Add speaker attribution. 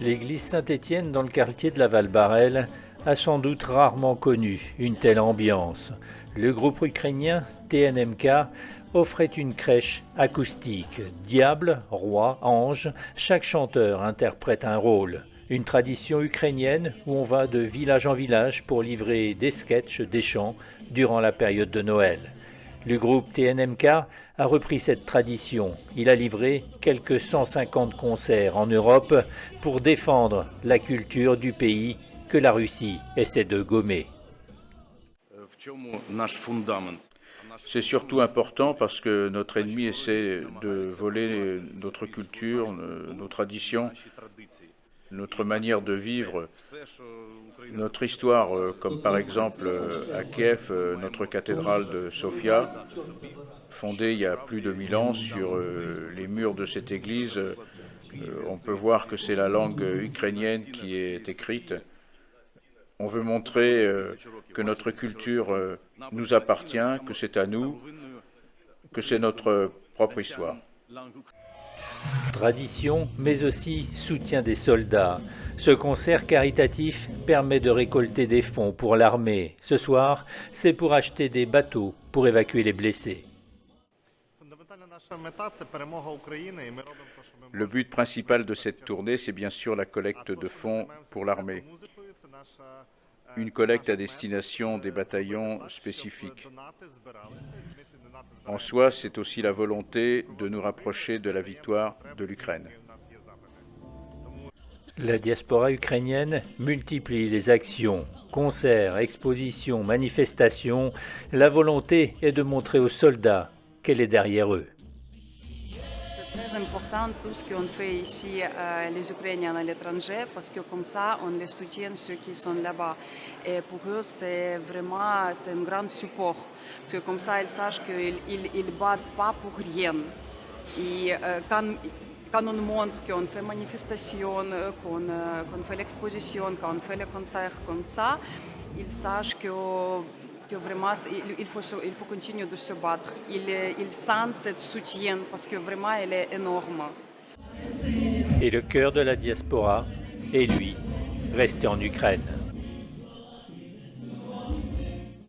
Speaker 1: L'église Saint-Étienne dans le quartier de la Val-Barrel a sans doute rarement connu une telle ambiance. Le groupe ukrainien TNMK offrait une crèche acoustique. Diable, roi, ange, chaque chanteur interprète un rôle. Une tradition ukrainienne où on va de village en village pour livrer des sketchs, des chants durant la période de Noël. Le groupe TNMK a repris cette tradition. Il a livré quelques 150 concerts en Europe pour défendre la culture du pays que la Russie essaie de gommer.
Speaker 2: C'est surtout important parce que notre ennemi essaie de voler notre culture, nos traditions, notre manière de vivre, notre histoire, comme par exemple à Kiev, notre cathédrale de Sofia, fondée il y a plus de 1000 ans. Sur les murs de cette église, on peut voir que c'est la langue ukrainienne qui est écrite. On veut montrer que notre culture nous appartient, que c'est à nous, que c'est notre propre histoire.
Speaker 1: Tradition, mais aussi soutien des soldats. Ce concert caritatif permet de récolter des fonds pour l'armée. Ce soir, c'est pour acheter des bateaux pour évacuer les blessés.
Speaker 2: Le but principal de cette tournée, c'est bien sûr la collecte de fonds pour l'armée. Une collecte à destination des bataillons spécifiques. En soi, c'est aussi la volonté de nous rapprocher de la victoire de l'Ukraine.
Speaker 1: La diaspora ukrainienne multiplie les actions, concerts, expositions, manifestations. La volonté est de montrer aux soldats qu'elle est derrière eux.
Speaker 3: C'est très important tout ce qu'on fait ici, les Ukrainiens à l'étranger, parce que comme ça, on les soutient ceux qui sont là-bas. Et pour eux, c'est vraiment un grand support. Parce que comme ça, ils sachent qu'ils ne battent pas pour rien. Et quand on montre qu'on fait manifestation, qu'on fait l'exposition, qu'on fait les concerts comme ça, ils sachent que vraiment il faut continuer de se battre. Ils sentent ce soutien parce que vraiment il est énorme.
Speaker 1: Et le cœur de la diaspora est lui, resté en Ukraine.